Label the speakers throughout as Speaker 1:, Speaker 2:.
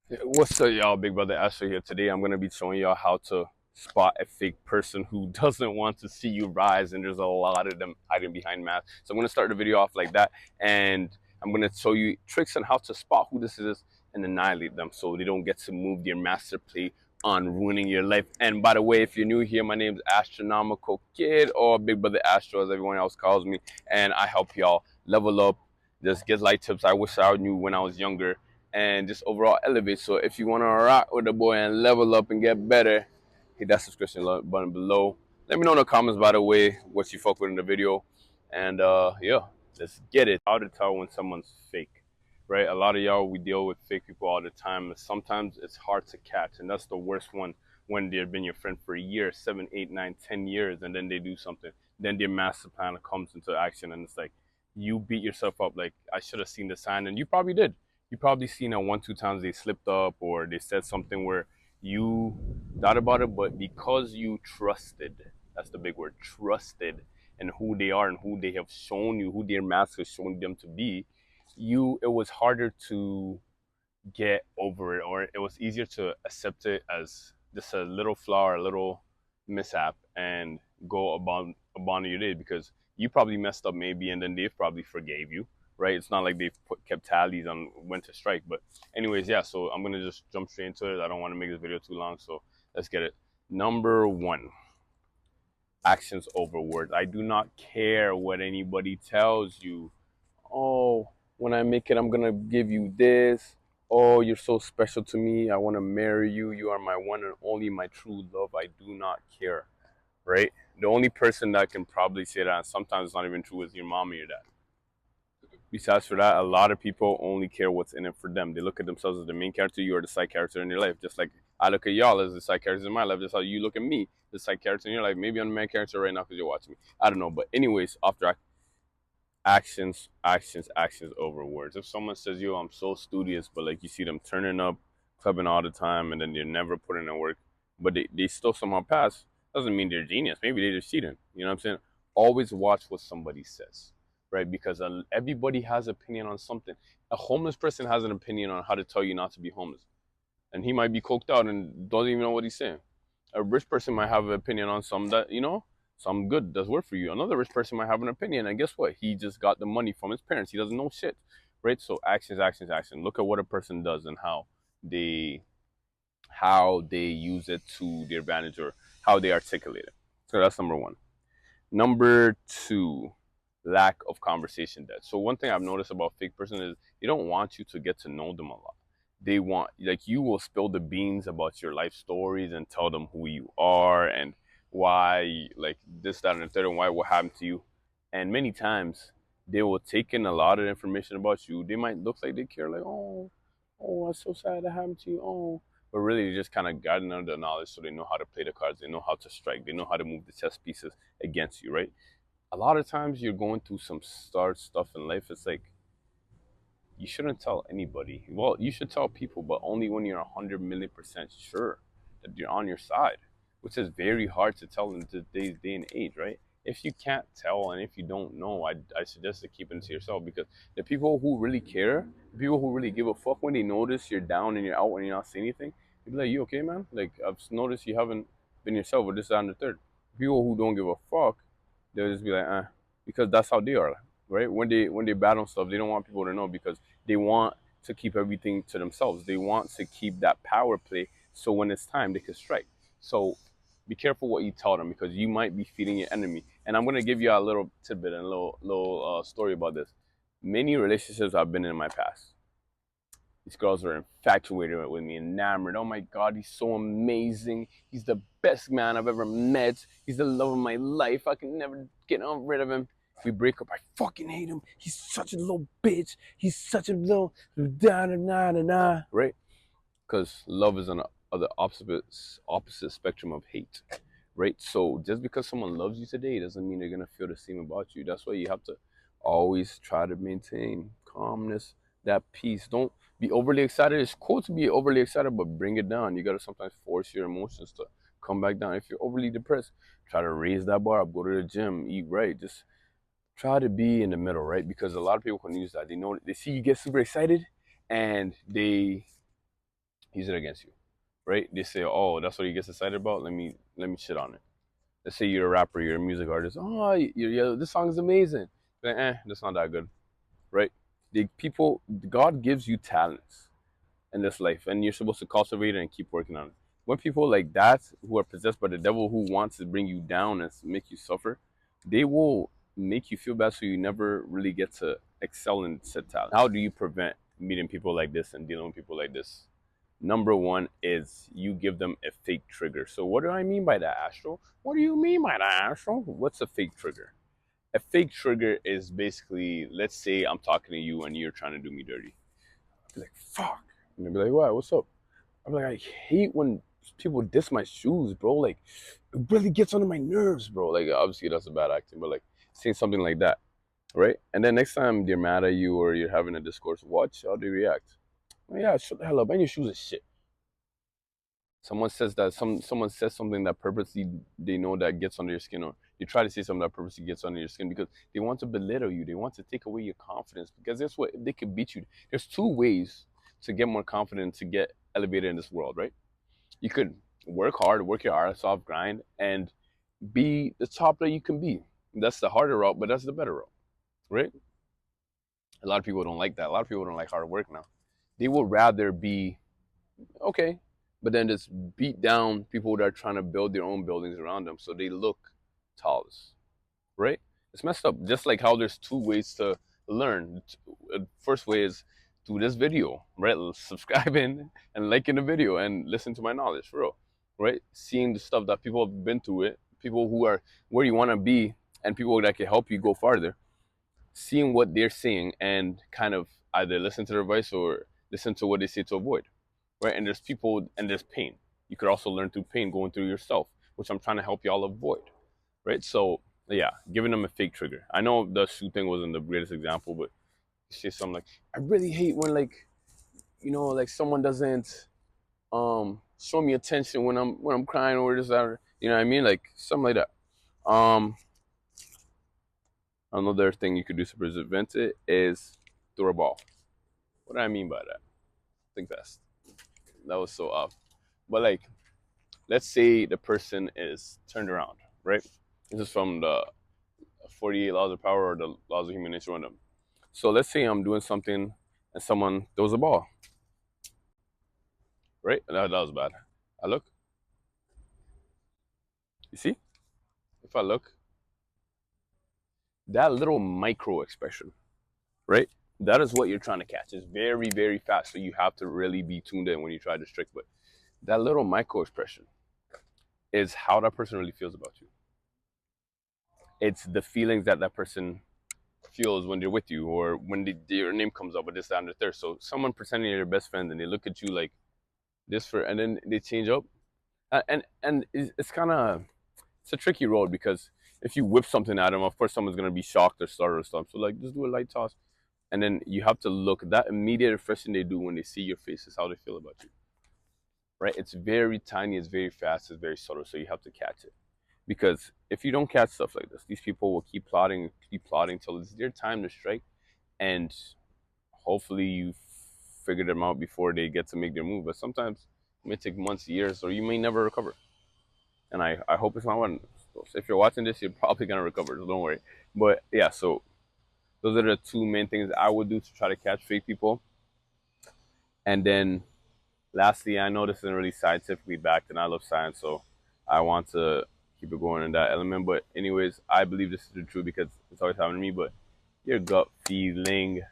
Speaker 1: What's up, y'all? Big brother Astro here. Today I'm gonna be showing y'all how to spot a fake person who doesn't want to see you rise, and there's a lot of them hiding behind masks. So I'm gonna start the video off like that, and I'm gonna show you tricks on how to spot who this is and annihilate them, so they don't get to move their master play on ruining your life. And by the way, if you're new here, my name's Astronomical Kid, or Big Brother Astro, as everyone else calls me, and I help y'all level up. Just get light tips I wish I knew when I was younger and just overall elevate. So if you want to rock with the boy and level up and get better, hit that subscription button below. Let me know in the comments, by the way, what you fuck with in the video. And yeah, let's get it. How to tell when someone's fake, right? A lot of y'all, we deal with fake people all the time. Sometimes it's hard to catch, and that's the worst one when they've been your friend for a year, 7, 8, 9, 10 years, and then they do something. Then their master plan comes into action, and it's like you beat yourself up. Like, I should have seen the sign, and you probably did. You probably seen it 1, 2 times they slipped up or they said something where you thought about it, but because you trusted, that's the big word, trusted, in who they are and who they have shown you, who their mask has shown them to be, it was harder to get over it, or it was easier to accept it as just a little flaw or a little mishap and go about your day, because you probably messed up maybe, and then they probably forgave you, right? It's not like they've kept tallies on when to strike. But anyways, yeah, so I'm gonna just jump straight into it. I don't want to make this video too long, so let's get it. Number one, actions over words. I do not care what anybody tells you. Oh, when I make it, I'm gonna give you this. Oh, you're so special to me. I want to marry you. You are my one and only, my true love. I do not care, right? The only person that can probably say that, and sometimes it's not even true, is your mom or your dad. Besides for that, a lot of people only care what's in it for them. They look at themselves as the main character, you are the side character in your life. Just like I look at y'all as the side characters in my life, just how you look at me, the side character in your life. Maybe I'm the main character right now because you're watching me. I don't know. But anyways, after actions, actions, actions over words. If someone says, yo, I'm so studious, but like you see them turning up, clubbing all the time, and then they're never putting in work, but they still somehow pass, doesn't mean they're genius. Maybe they're just cheating. You know what I'm saying? Always watch what somebody says, right? Because everybody has opinion on something. A homeless person has an opinion on how to tell you not to be homeless. And he might be coked out and doesn't even know what he's saying. A rich person might have an opinion on some that, some good does work for you. Another rich person might have an opinion, and guess what? He just got the money from his parents. He doesn't know shit, right? So actions, actions, action. Look at what a person does and they how they use it to their advantage, or how they articulate it. So that's number one. Number two, lack of conversation depth. So one thing I've noticed about fake person is they don't want you to get to know them a lot. They want, like, you will spill the beans about your life stories and tell them who you are and why, like, this, that, and the third, and why, what happened to you. And many times they will take in a lot of information about you. They might look like they care, like, oh, that's so sad that happened to you. Oh, but really they're just kind of guiding under the knowledge, so they know how to play the cards, they know how to strike, they know how to move the chess pieces against you, right? A lot of times you're going through some start stuff in life. It's like you shouldn't tell anybody. Well, you should tell people, but only when you're 100 million% sure that you're on your side, which is very hard to tell in today's day and age, right? If you can't tell and if you don't know, I suggest to keep it to yourself, because the people who really care, the people who really give a fuck, when they notice you're down and you're out and you're not saying anything, they be like, you okay, man? Like, I've noticed you haven't been yourself, or this, that, and the third. People who don't give a fuck, they'll just be like, because that's how they are, right? When they battle stuff, they don't want people to know, because they want to keep everything to themselves. They want to keep that power play, so when it's time, they can strike. So be careful what you tell them, because you might be feeding your enemy. And I'm gonna give you a little tidbit and a little story about this. Many relationships I've been in my past, these girls were infatuated with me, enamored. Oh my God, he's so amazing. He's the best man I've ever met. He's the love of my life. I can never get rid of him. We break up, I fucking hate him. He's such a little bitch. He's such a little da da da da da. Right? Because love is on the opposite spectrum of hate. Right? So just because someone loves you today doesn't mean they're gonna feel the same about you. That's why you have to always try to maintain calmness, that peace. Don't be overly excited. It's cool to be overly excited, but bring it down. You gotta sometimes force your emotions to come back down. If you're overly depressed, try to raise that bar up. Go to the gym, eat right. Just try to be in the middle, right? Because a lot of people can use that. They know, they see you get super excited, and they use it against you, right? They say, oh, that's what he gets excited about. Let me shit on it. Let's say you're a rapper, you're a music artist. Oh, this song is amazing. Like, that's not that good, right? God gives you talents in this life, and you're supposed to cultivate it and keep working on it. When people like that, who are possessed by the devil, who wants to bring you down and make you suffer, they will make you feel bad, so you never really get to excel in said talent. How do you prevent meeting people like this and dealing with people like this? Number one is you give them a fake trigger. So what do I mean by that, Astro? What do you mean by that, Astro? What's a fake trigger? A fake trigger is basically, let's say I'm talking to you and you're trying to do me dirty. I'll be like, fuck. And they'll be like, what? What's up? I'm like, I hate when people diss my shoes, bro. Like, it really gets under my nerves, bro. Like, obviously that's a bad acting, but like saying something like that, right? And then next time they're mad at you or you're having a discourse, watch how they react. Oh, yeah, shut the hell up. And your shoes are shit. Someone says that someone says something that purposely they know that gets under your skin, or you try to say something that purposely gets under your skin because they want to belittle you. They want to take away your confidence because that's what they could beat you. There's two ways to get more confident, to get elevated in this world, right? You could work hard, work your ass off, grind, and be the top that you can be. That's the harder route, but that's the better route, right? A lot of people don't like that. A lot of people don't like hard work now. They would rather be okay, but then just beat down people that are trying to build their own buildings around them so they look tallest, right? It's messed up. Just like how there's two ways to learn. First way is through this video, right? Subscribing and liking the video and listen to my knowledge, for real, right? Seeing the stuff that people have been through it, people who are where you want to be, and people that can help you go farther. Seeing what they're saying and kind of either listen to their advice or listen to what they say to avoid, right? And there's people and there's pain. You could also learn through pain, going through yourself, which I'm trying to help y'all avoid, right? So yeah, giving them a fake trigger. I know the shoe thing wasn't the greatest example, but you say something like, I really hate when like, like someone doesn't show me attention when I'm crying or this, that, or, you know what I mean? Like something like that. Another thing you could do to prevent it is throw a ball. What do I mean by that? Think fast. That was so off. But like, let's say the person is turned around, right? This is from the 48 laws of power or the laws of human nature, one of them. So let's say I'm doing something and someone throws a ball, right? That was bad. I look. You see? If I look, that little micro expression, right? That is what you're trying to catch. It's very, very fast. So you have to really be tuned in when you try this trick. But that little micro expression is how that person really feels about you. It's the feelings that that person feels when they're with you, or when your name comes up, or this, that, and the third. So someone pretending you're their best friend and they look at you like this and then they change up. And it's kind of, it's a tricky road because if you whip something at them, of course someone's going to be shocked or startled or something. So like, just do a light toss. And then you have to look, that immediate first thing they do when they see your face is how they feel about you, right? It's very tiny, it's very fast, it's very subtle. So you have to catch it. Because if you don't catch stuff like this, these people will keep plotting till it's their time to strike. And hopefully you figure them out before they get to make their move. But sometimes it may take months, years, or you may never recover. And I hope it's not one. If you're watching this, you're probably going to recover, so don't worry. But yeah, so those are the two main things I would do to try to catch fake people. And then lastly, I know this isn't really scientifically backed, and I love science, so I want to keep it going in that element. But anyways, I believe this is the truth because it's always happened to me. But your gut feeling,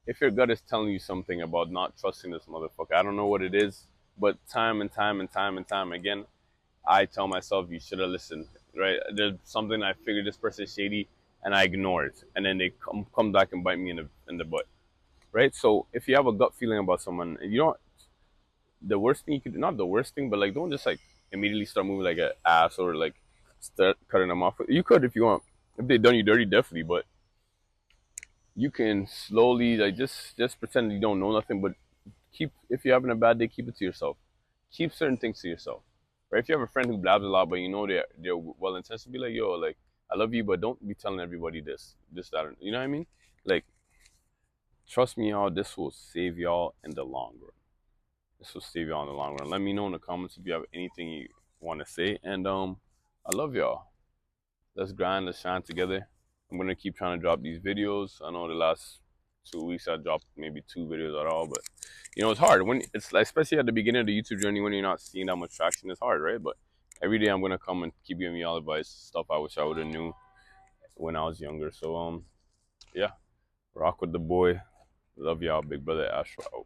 Speaker 1: if your gut is telling you something about not trusting this motherfucker, I don't know what it is, but time and time and time and time again, I tell myself you should have listened, right? There's something I figured this person is shady, and I ignore it, and then they come back and bite me in the butt, right? So if you have a gut feeling about someone, you don't, the worst thing you could, not the worst thing, but like don't just like immediately start moving like an ass or like start cutting them off. You could if you want, if they done you dirty, definitely, but you can slowly like just pretend you don't know nothing, but keep, if you're having a bad day, keep it to yourself. Keep certain things to yourself. Right? If you have a friend who blabs a lot, but you know they're well intentioned, be like, yo, like I love you, but don't be telling everybody this, that. You know what I mean? Like, trust me, y'all, this will save y'all in the long run. this will save y'all in the long run. Let me know in the comments if you have anything you want to say. And I love y'all. Let's grind, let's shine together. I'm gonna keep trying to drop these videos. I know the last 2 weeks I dropped maybe 2 videos at all, but you know it's hard when it's like, especially at the beginning of the YouTube journey when you're not seeing that much traction. It's hard, right? But every day I'm gonna come and keep giving y'all advice, stuff I wish I would have knew when I was younger. So yeah, rock with the boy. Love y'all, big brother Astro out.